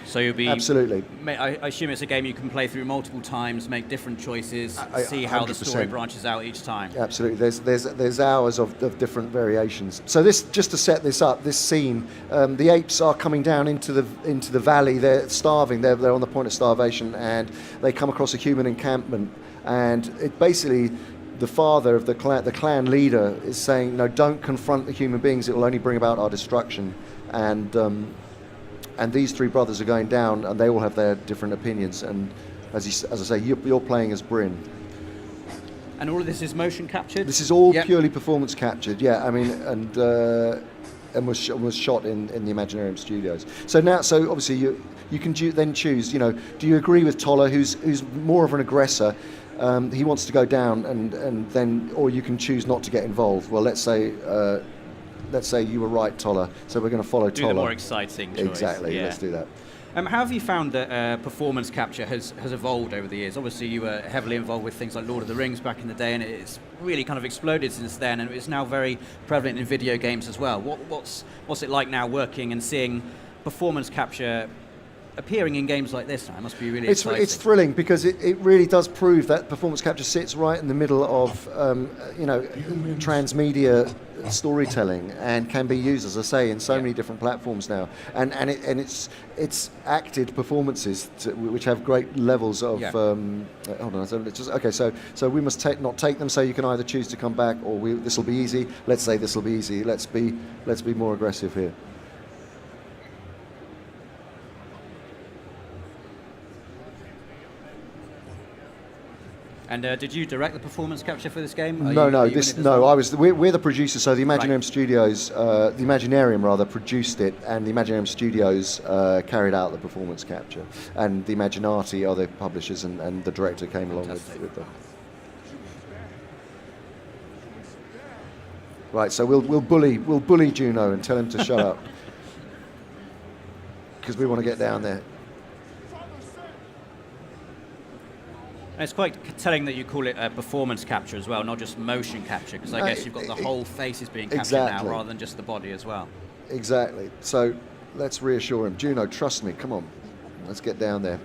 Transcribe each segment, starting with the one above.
So you'll be absolutely. I assume it's a game you can play through multiple times, make different choices, see how the story branches out each time. Absolutely, there's hours of different variations. So this, just to set this up, this scene, the apes are coming down into the valley. They're starving. They're on the point of starvation, and they come across a human encampment, and it basically. The father of the clan leader is saying, no, don't confront the human beings, it will only bring about our destruction. And these three brothers are going down, and they all have their different opinions. And as I say, you're playing as Bryn. And all of this is motion captured? This is all purely performance captured, yeah. I mean, and was shot in the Imaginarium Studios. So obviously you can then choose, you know, do you agree with Toller, who's more of an aggressor? He wants to go down, and then, or you can choose not to get involved. Well, let's say you were right, Toller. So we're going to follow Toller. Do the more exciting choice. Exactly. Yeah. Let's do that. How have you found that performance capture has evolved over the years? Obviously, you were heavily involved with things like Lord of the Rings back in the day, and it's really kind of exploded since then, and it's now very prevalent in video games as well. What's it like now working and seeing performance capture appearing in games like this now? It must be really exciting. It's thrilling, because it really does prove that performance capture sits right in the middle of transmedia storytelling, and can be used, as I say, in so many different platforms now. And it's acted performances which have great levels of. Hold on, so we must not take them. So you can either choose to come back, or this will be easy. Let's say this will be easy. Let's be more aggressive here. And did you direct the performance capture for this game? No. We're the producers. So the Imaginarium Studios, the Imaginarium rather, produced it, and the Imaginarium Studios carried out the performance capture, and the Imaginati are the publishers, and the director came along with them. Right. So we'll bully Juno and tell him to shut up, because we want to get down there. And it's quite telling that you call it a performance capture as well, not just motion capture, because I guess you've got the whole face is being captured now, rather than just the body as well. Exactly. So let's reassure him. Juno, trust me, come on. Let's get down there.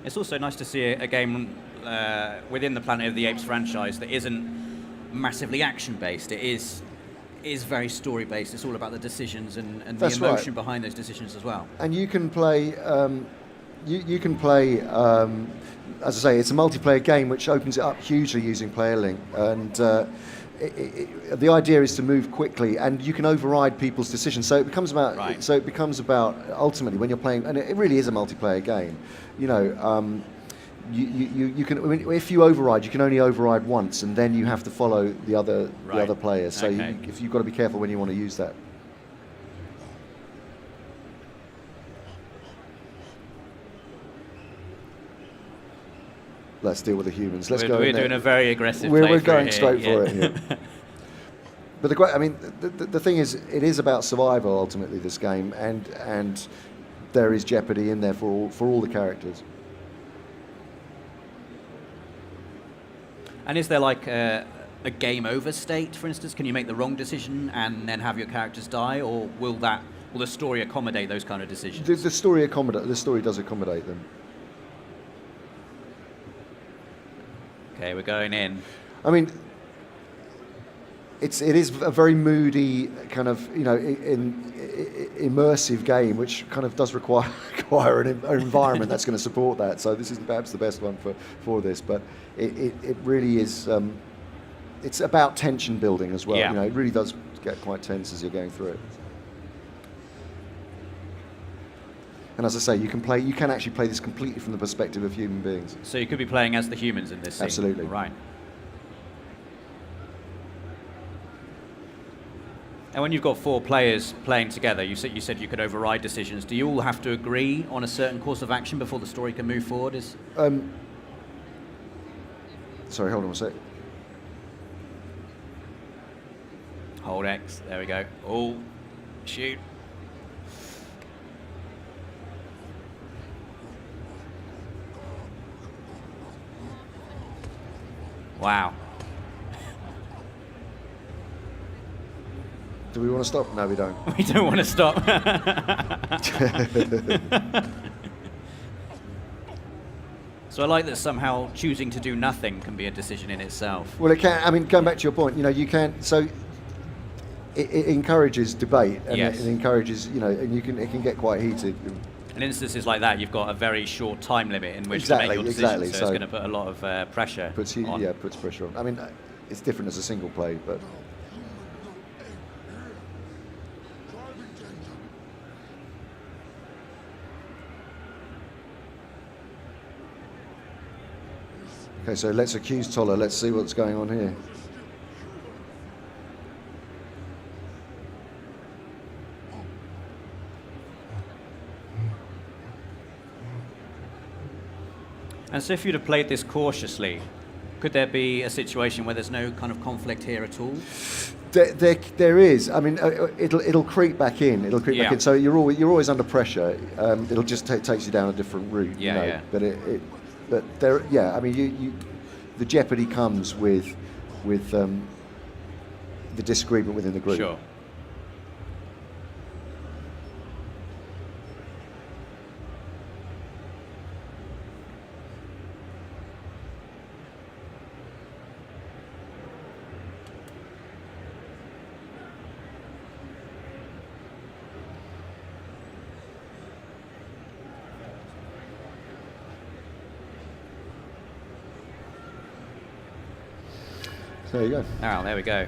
It's also nice to see a game within the Planet of the Apes franchise that isn't massively action-based. It is very story-based. It's all about the decisions and the emotion behind those decisions as well. And you can play, as I say, it's a multiplayer game which opens it up hugely using player link. And the idea is to move quickly, and you can override people's decisions. So it becomes about. So it becomes about ultimately when you're playing, and it really is a multiplayer game. You know. You can, I mean, if you override, you can only override once, and then you have to follow the other players. So if you've got to be careful when you want to use that. Let's deal with the humans. We're doing a very aggressive. We're going straight for it. Yeah. But the thing is, it is about survival ultimately. This game, and there is jeopardy in there for all the characters. And is there like a game over state, for instance? Can you make the wrong decision and then have your characters die, or will the story accommodate those kind of decisions? The story does accommodate them. Okay, we're going in. I mean, it is a very moody kind of, you know, immersive game, which kind of does require an environment that's going to support that. So this is perhaps the best one for this, but it really is. It's about tension building as well. Yeah. You know, it really does get quite tense as you're going through it. And as I say, you can actually play this completely from the perspective of human beings. So you could be playing as the humans in this scene. Absolutely. Right. And when you've got 4 players playing together, you said you could override decisions. Do you all have to agree on a certain course of action before the story can move forward? Sorry, hold on a sec. Hold X. There we go. Oh, shoot. Wow. Do we want to stop? No, we don't. We don't want to stop. So I like that somehow choosing to do nothing can be a decision in itself. Well, it can. I mean, going back to your point, you can. So it encourages debate, and Yes. it encourages, and it can get quite heated. In instances like that, you've got a very short time limit in which Exactly, to make your decision, exactly. so So it's going to put a lot of pressure on. Puts pressure on. I mean, it's different as a single play, but. Okay, so let's accuse Toller. Let's see what's going on here. And so if you'd have played this cautiously, could there be a situation where there's no kind of conflict here at all? There is. I mean, it'll creep back in. It'll creep back Yeah. in. So you're always under pressure. It'll just takes you down a different route. Yeah, yeah. But there, yeah. I mean, the jeopardy comes with the disagreement within the group. Sure. So there you go. Oh, there we go.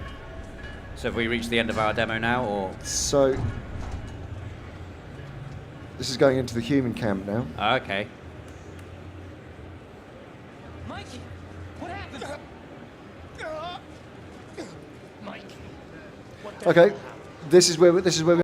So have we reached the end of our demo now, or? So this is going into the human camp now. Oh, okay. Mikey, what happened? Mikey, what the Okay, hell happened? this is where we